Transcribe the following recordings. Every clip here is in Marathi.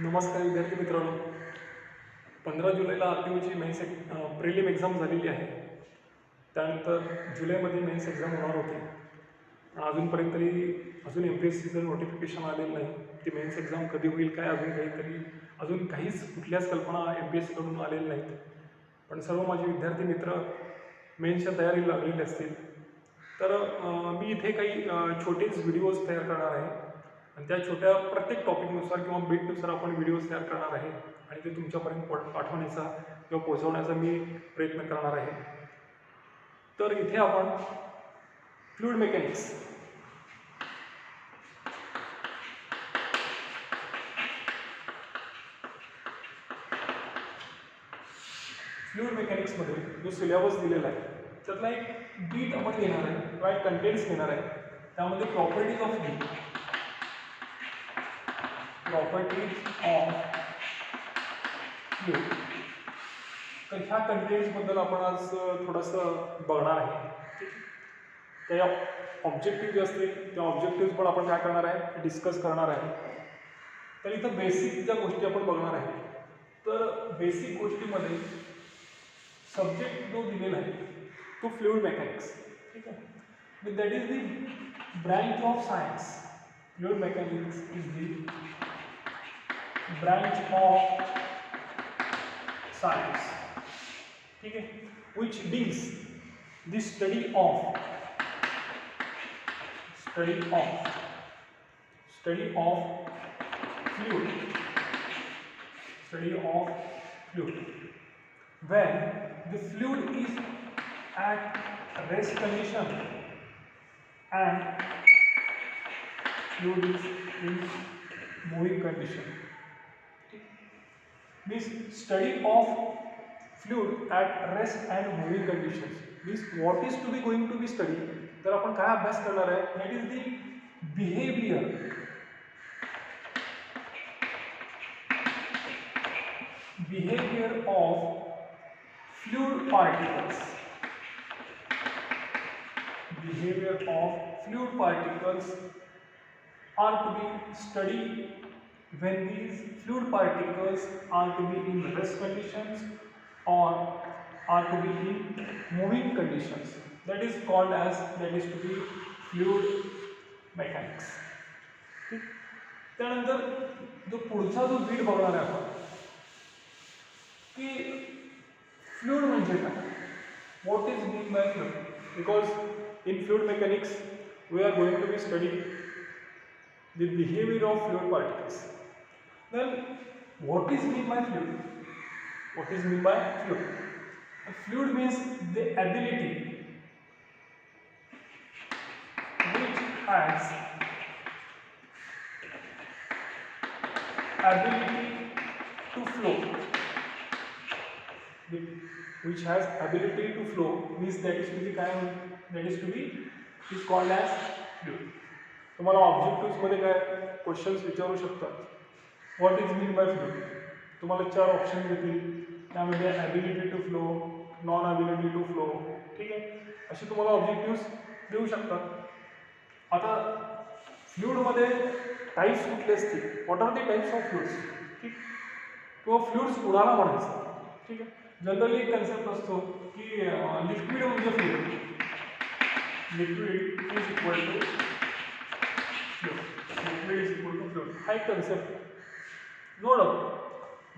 नमस्कार विद्यार्थी मित्रांनो. 15 जुलैला आर-टी-ओची मेन्स प्रिलिम एक्झाम झालेली आहे. त्यानंतर जुलैमध्ये मेन्स एक्झाम होणार होती. पण अजूनपर्यंत अजून MPSCचं नोटिफिकेशन आलेलं नाही. ती मेन्स एक्झाम कधी होईल काय अजून काहीच कुठल्याच कल्पना MPSCकडून आलेल्या नाहीत. पण सर्व माझे विद्यार्थी मित्र मेन्सच्या तयारीला लागलेले असतील. तर मी इथे काही छोटेच व्हिडिओज तयार करणार आहे आणि त्या छोट्या प्रत्येक टॉपिकनुसार किंवा बीटनुसार आपण व्हिडिओज तयार करणार आहे आणि ते तुमच्यापर्यंत पाठवण्याचा किंवा पोहोचवण्याचा मी प्रयत्न करणार आहे. तर इथे आपण फ्लुइड मेकॅनिक्स मध्ये जो सिलेबस दिलेला आहे त्यातला एक बीट आपण घेणार आहे, राईट कंटेंट्स घेणार आहे. त्यामध्ये प्रॉपर्टीज ऑफ फ्लुइड तर ह्या कंटेंट्सबद्दल आपण आज थोडंसं बघणार आहे. त्या ऑब्जेक्टिव्ह जे असतील त्या ऑब्जेक्टिव्ह पण आपण काय करणार आहे, डिस्कस करणार आहे. तर इथं बेसिक ज्या गोष्टी आपण बघणार आहे, तर बेसिक गोष्टीमध्ये सब्जेक्ट जो दिलेला आहे तो फ्लुइड मेकॅनिक्स. ठीक आहे, that is the branch of science. Fluid mechanics is the branch of science. ठीक आहे, which deals the study of fluid when the fluid is at rest condition and fluid is in moving condition. Means study of fluid at rest and moving conditions. Means what is to be going to be studied. तर आपण काय अभ्यास करणार आहे, that is the behavior of fluid particles. Behavior of fluid particles are to be studied when these fluid particles are to be in rest conditions or are to be in moving conditions. That is to be fluid mechanics. त्यानंतर जो पुढचा जो बीट बघणार आहे आपण की फ्लुइड म्हणजे काय, what is mean by fluid. Because in fluid mechanics we are going to be study the behaviour of fluid particles. Then what is meant by fluid? What is meant by fluid? Fluid means the ability which has ability to flow. Which has ability to flow means that is called as fluid. तुम्हाला ऑब्जेक्टिव्स मध्ये काय क्वेश्चन्स विचारू शकतात. What is mean by fluid. तुम्हाला 4 ऑप्शन देतील, त्यामध्ये ability to flow, non ability to flow. ठीक आहे, असे तुम्हाला ऑब्जेक्टिव्स देऊ शकतात. आता फ्लुइडमध्ये टाईप्स कुठले असतील, what are the types of fluids. ठीक, किंवा फ्लुइड्स कुणाला म्हणायचं. ठीक आहे, जनरली एक कन्सेप्ट असतो की लिक्विड म्हणजे fluid. Liquid is equal to fluid. हा एक concept. No doubt,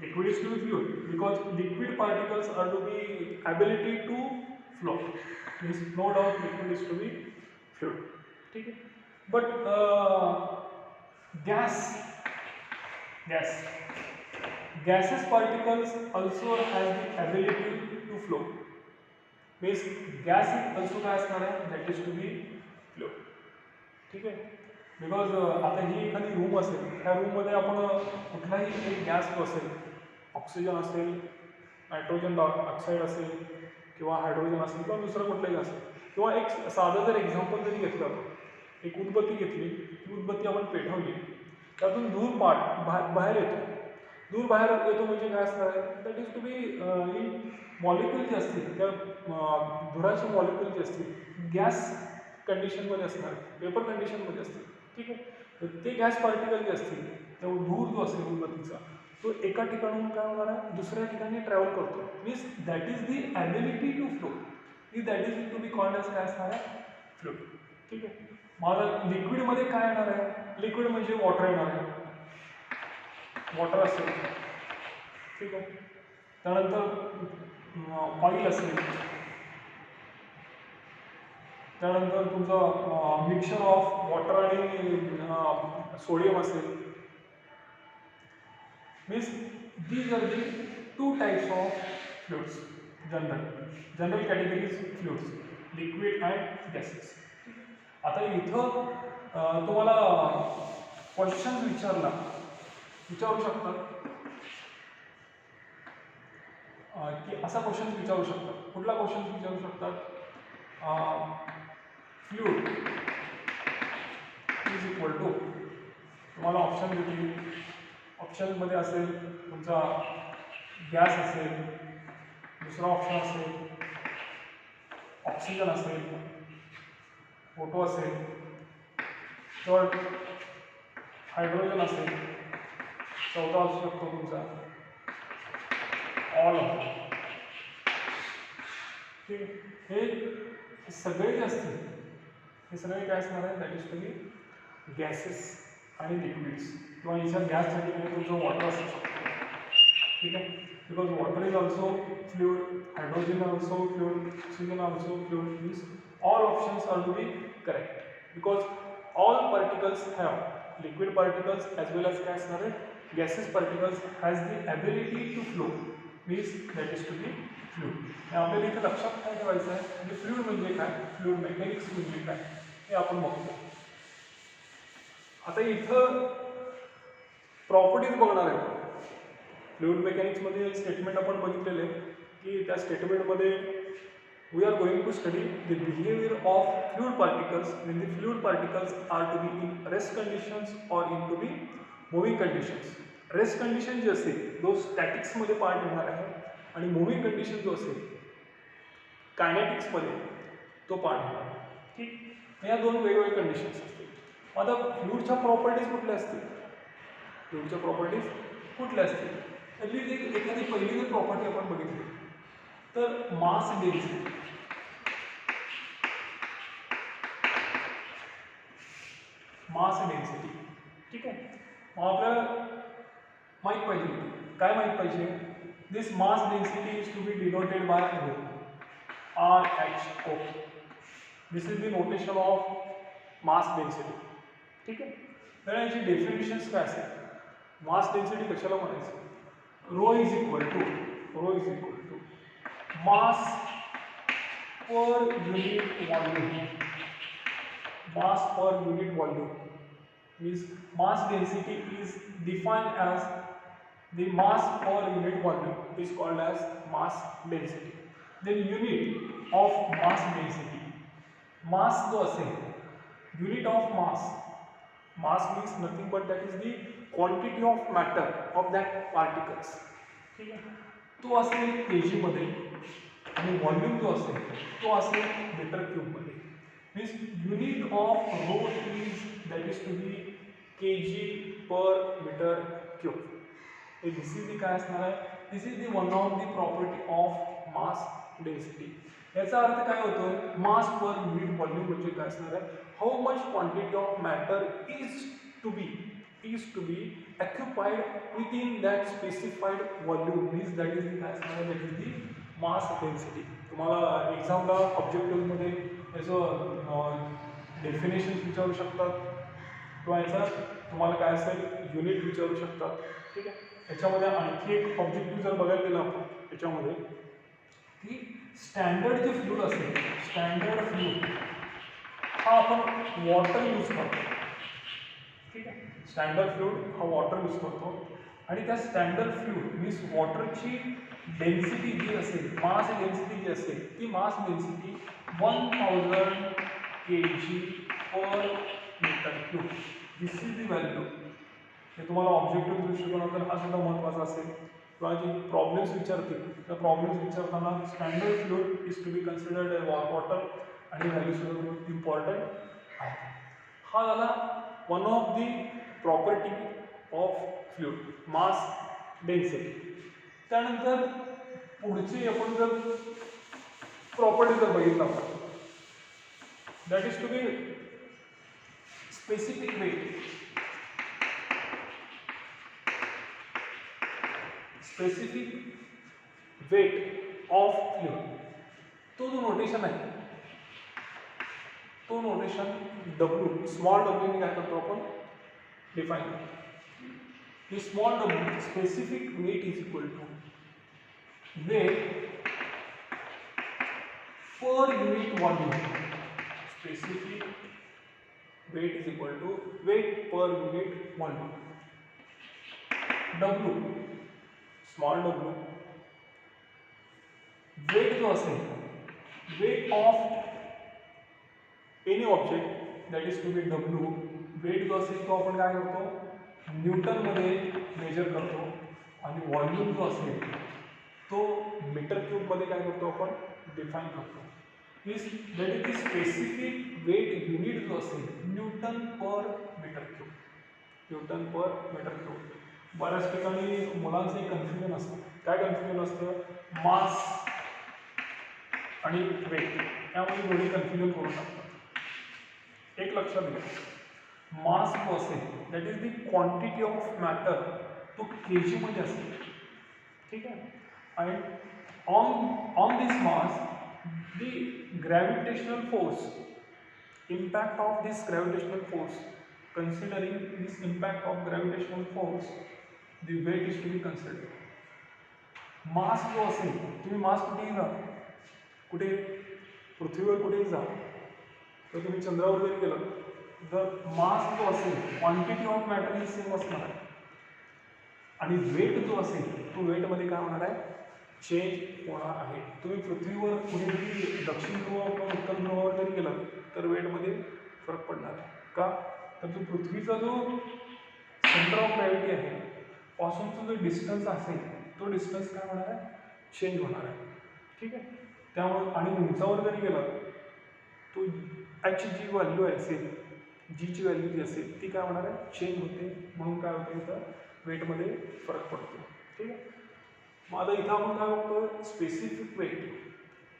liquid is to be fluid because liquid particles are to be ability to flow. Means no doubt liquid is to be fluid. ठीक है. But gaseous particles also has the ability to flow. Means gas also काय असणार आहे, that is to be fluid. ठीक आहे. बिकॉज आता ही एखादी रूम असेल, ह्या रूममध्ये आपण कुठलाही एक गॅस असेल, ऑक्सिजन असेल, नायट्रोजन ऑक्साईड असेल किंवा हायड्रोजन असेल किंवा दुसरं कुठलंही असेल, किंवा एक साधं जर एक्झाम्पल जरी घेतलं, एक उदबत्ती घेतली, ती उदबत्ती आपण पेटवली, त्यातून धूर बाहेर येतो. धूर बाहेर येतो म्हणजे काय असणार आहे, that is to be in molecule जे असतील, त्या धुराचे मॉलिक्यूल जे असतील गॅस कंडिशनमध्ये असणार, पेपर कंडिशनमध्ये असतील. ठीक आहे, ते गॅस पार्टिकल जे असतील तो धूर जो असेल उदबत्तीचा तो एका ठिकाणून काय होणार आहे दुसऱ्या ठिकाणी ट्रॅव्हल करतो. Means that is the ability to flow. That is to be called as काय असणार आहे फ्लुइड. ठीक आहे. मग आता लिक्विडमध्ये काय येणार आहे? लिक्विड म्हणजे वॉटर येणार आहे. वॉटर असेल. ठीक आहे. त्यानंतर ऑइल असेल. त्यानंतर तुमचं मिक्सचर ऑफ वॉटर आणि सोडियम असेल. Means these are the two types of fluids. General categories fluids liquid and gases. आता इथं तुम्हाला क्वेश्चन विचारू शकतात की असा क्वेश्चन विचारू शकतात. कुठला क्वेश्चन विचारू शकतात? फ्लूइड इज इक्वल टू तुम्हाला ऑप्शन देतील. ऑप्शनमध्ये असेल तुमचा गॅस असेल, दुसरा ऑप्शन असेल ऑक्सिजन असेल, फोटो असेल, थर्ड हायड्रोजन असेल, चौथा असू शकतो तुमचा ऑल ऑफ. ठीक आहे. हे सगळे जे असतील हे सगळे काय असणार आहे? That is to be gases आणि लिक्विड्स किंवा याच्या गॅससाठी तुमचं वॉटर असू शकतो. ठीक आहे. Because water is also fluid, hydrogen also fluid, oxygen also fluid. Means all options are to be correct because all particles have liquid particles as well as gaseous particles has the ability to flow, means that is to be fluid. आपल्याला इथे लक्षात काय ठेवायचं आहे म्हणजे फ्लुइड म्हणजे काय, फ्लुइड मेकॅनिक्स म्हणजे काय हे आपण बघतो. आता इथं प्रॉपर्टीज बघणार आहे. फ्लुइड मेकॅनिक्समध्ये स्टेटमेंट आपण बघितलेले की त्या स्टेटमेंटमध्ये we are going to study the behavior of fluid particles when the fluid particles are to be in rest conditions or in to be moving conditions. Rest condition जे असेल तो स्टॅटिक्समध्ये पार्ट येणार आहे आणि मुव्हिंग कंडिशन जो असेल कायनेटिक्समध्ये तो पार्ट येणार आहे. ठीक. या दोन वेगवेगळ्या कंडिशन्स असतील. आता फ्लुइडच्या प्रॉपर्टीज कुठल्या असतील? फ्लुइडच्या प्रॉपर्टीज कुठल्या असतील? त्यातली एखादी पहिली जर प्रॉपर्टी आपण बघितली तर मास डेन्सिटी. मास डेन्सिटी. ठीक आहे. मग आपल्याला माहीत पाहिजे होती काय माहीत पाहिजे? This mass density is to be denoted by rho, RHO. This is the notation of mass density. ठीक आहे. तर याची डेफिनेशन्स काय असेल? मास डेन्सिटी कशाला म्हणायचं? Rho is equal to mass per unit volume. Mass per unit volume means mass density is defined as the mass per unit volume is called as mass density. Then unit of mass density, mass जो असेल, unit of mass means nothing but that is the quantity of matter of that particles. ठीक आहे. तो असेल kg मध्ये आणि वॉल्यूम जो असेल तो असेल मीटर क्यूब मध्ये. Means unit of rho is that is to be kg per meter cube. This is the काय असणार आहे? This is the one of the property of mass density. याचा अर्थ काय होतो? मास पर युनिट व्हॉल्यूम म्हणजे काय असणार आहे? How much quantity of matter is to be occupied within that specified volume. Means that is the काय असणार आहे? That is the mass density. तुम्हाला एक्झामला ऑब्जेक्टिव्हमध्ये याचं डेफिनेशन विचारू शकतात किंवा याचा तुम्हाला काय असेल युनिट विचारू शकतात. ठीक आहे. याच्यामध्ये आणखी एक ऑब्जेक्टिव्ह जर बघायला गेलं आपण याच्यामध्ये की स्टँडर्ड जे फ्लुइड असेल, स्टँडर्ड फ्लुइड हा आपण वॉटर यूज करतो. ठीक आहे. स्टँडर्ड फ्लुइड हा वॉटर यूज करतो आणि त्या स्टँडर्ड फ्लुइड मीन्स वॉटरची डेन्सिटी जी असेल, मास डेन्सिटी जी असेल ती mass density 1000 kg per meter cube. This is the value. हे तुम्हाला ऑब्जेक्टिव्ह दृष्टिकोनातून हा सुद्धा महत्त्वाचा असेल किंवा जे प्रॉब्लेम्स विचारतील त्या प्रॉब्लेम्स विचारताना standard fluid is to be considered as water आणि व्हॅल्यू सुद्धा इम्पॉर्टंट आहे. हा झाला one of the property of fluid, mass density. त्यानंतर पुढची आपण जर प्रॉपर्टी जर बघितला that is to be specific weight. Specific weight of fluid, तो जो नोटेशन आहे तो नोटेशन डब्ल्यू, स्मॉल डब्ल्यू ने काय करतो आपण डिफाइन करतो. ही small W specific weight is equal to weight per unit volume. Specific weight is equal to weight per unit volume. W, small W, weight जो असेल, weight of any object that is to be W. Weight जो असेल तो आपण काय करतो न्यूटनमध्ये मेजर करतो, आणि व्हॉल्यूम जो असेल तो मीटर क्यूबमध्ये काय करतो आपण डिफाईन करतो. Means that is the specific weight unit जो असेल newton per metre cube. Newton per metre cube. बऱ्याच ठिकाणी मुलांचं एक कन्फ्युजन असतं. काय कन्फ्युजन असतं, मास आणि वेट, त्यामुळे दोन्ही कन्फ्युजन करू शकतात. एक लक्षात घ्या, मास जो असेल that is the quantity of matter, तो केजी मध्ये असेल. ठीक आहे. आणि on this mass the gravitational force, impact of this gravitational force, considering this impact of gravitational force, the weight is to be considered. मास जो असेल, तुम्ही मास कुठेही जा, कुठे पृथ्वीवर कुठेही जा, तर तुम्ही चंद्रावर जरी गेलं तर मास जो असेल quantity of matter he same असणार आहे, आणि वेट जो असेल तो वेटमध्ये काय होणार आहे चेंज होणार आहे. तुम्ही पृथ्वीवर कुठेतरी दक्षिण ध्रुव किंवा उत्तर ध्रुवावर जरी गेलात तर वेटमध्ये फरक पडणार आहे. का तर जो पृथ्वीचा जो सेंटर ऑफ ग्रॅव्हिटी आहे पासूनचा जो डिस्टन्स असेल तो डिस्टन्स काय होणार आहे चेंज होणार आहे. ठीक आहे. त्यामुळे आणि उंचावर जरी गेला तो ॲची जी व्हॅल्यू असेल, जीची व्हॅल्यू जी असेल ती काय होणार आहे चेंज होते, म्हणून काय होते इथं वेटमध्ये फरक पडतो. ठीक आहे. मग आता इथं आपण काय बघतो specific weight,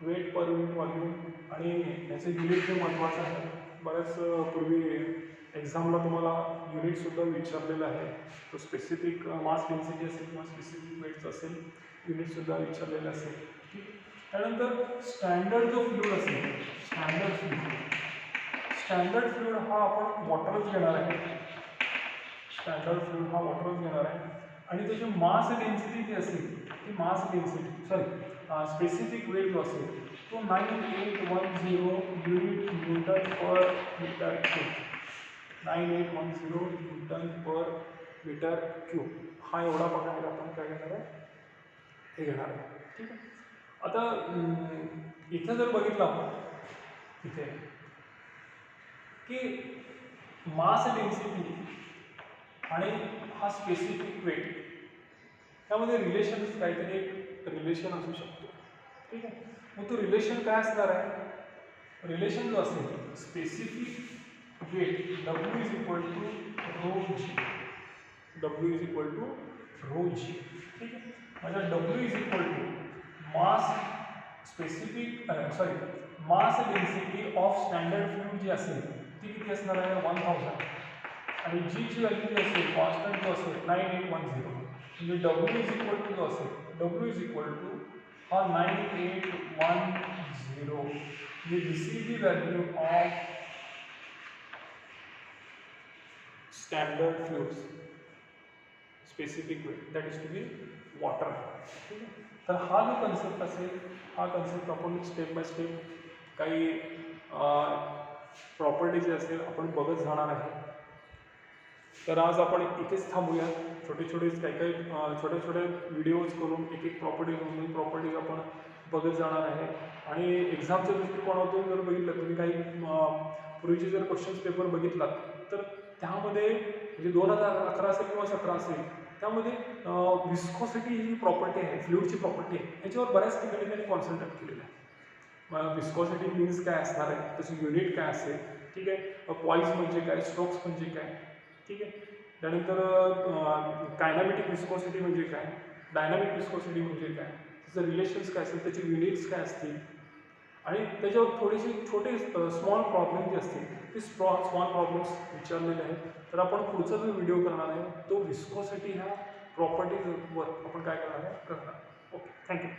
weight per unit volume, आणि याचं युनिट जे महत्त्वाचं आहे. बऱ्याच पूर्वी एक्झामला तुम्हाला युनिटसुद्धा विचारलेलं आहे. तो स्पेसिफिक मास डेन्सिटी असेल किंवा स्पेसिफिक वेटचं असेल युनिटसुद्धा विचारलेलं असेल. ठीक. त्यानंतर स्टँडर्ड जो फ्लुइड असेल, स्टँडर्ड फ्लुइड हा आपण वॉटरच घेणार आहे. स्टँडर्ड फ्लुइड हा वॉटरच घेणार आहे, आणि त्याची मास डेन्सिटी जी असेल ती मास डेन्सिटी स्पेसिफिक वेट जो असेल तो 9810 unit Newton per metre cube. 9810 Newton per metre cube हा एवढा पकडा आपण काय घेणार आहे हे घेणार आहे. ठीक आहे. आता इथं जर बघितलं आपण इथे की मास डेन्सिटी आणि हा स्पेसिफिक वेट त्यामध्ये रिलेशन काहीतरी एक रिलेशन असू शकतो. ठीक आहे. मग तो रिलेशन काय असणार आहे, रिलेशन जो असेल specific weight W is equal to rho g. W is equal to rho g. ठीक आहे. म्हणजे W is equal to mass specific mass density of standard fluid g असेल ती किती असणार आहे 1000, आणि जीची व्हॅल्यू जी असेल कॉन्स्टंट जो असेल 9810. म्हणजे डब्ल्यू इज इक्वल टू जो असेल डब्ल्यू इज इक्वल टू हा 9810. This is the value of standard fluids specific weight that is to be water. ठीक आहे. तर हा जो कन्सेप्ट असेल हा कन्सेप्ट आपण स्टेप बाय स्टेप काही प्रॉपर्टी जे असेल आपण बघत जाणार आहे. तर आज आपण इथेच थांबूया. छोटे छोटे व्हिडिओज करून एक प्रॉपर्टी दोन प्रॉपर्टीज आपण बघत जाणार आहे. आणि एक्झामच्या दृष्टिकोनातून जर बघितलं तुम्ही काही पूर्वीचे जर क्वेश्चन्स पेपर बघितलात तर त्यामध्ये म्हणजे 2011 असेल किंवा 17 असेल त्यामध्ये विस्कोसिटी ही प्रॉपर्टी आहे फ्लुइडची प्रॉपर्टी आहे ह्याच्यावर बऱ्याच ठिकाणी त्यांनी कॉन्सन्ट्रेट केलेलं आहे. विस्कोसिटी मीन्स काय असणार आहे, त्याचं युनिट काय असेल. ठीक आहे. पॉईज म्हणजे काय, स्ट्रोक्स म्हणजे काय. ठीक आहे. त्यानंतर कायनामेटिक विस्कोसिटी म्हणजे काय, डायनामिक विस्कोसिटी म्हणजे काय, त्याचं रिलेशन्स काय असेल, त्याचे युनिट्स काय असतील आणि त्याच्यावर थोडेसे छोटे स्मॉल प्रॉब्लेम जे असतील ते स्मॉल प्रॉब्लेम्स विचारलेले आहेत. तर आपण पुढचा जो व्हिडिओ करणार आहे तो विस्कोसिटी ह्या प्रॉपर्टीजवर आपण काय करणार आहे करणार. Okay, thank you.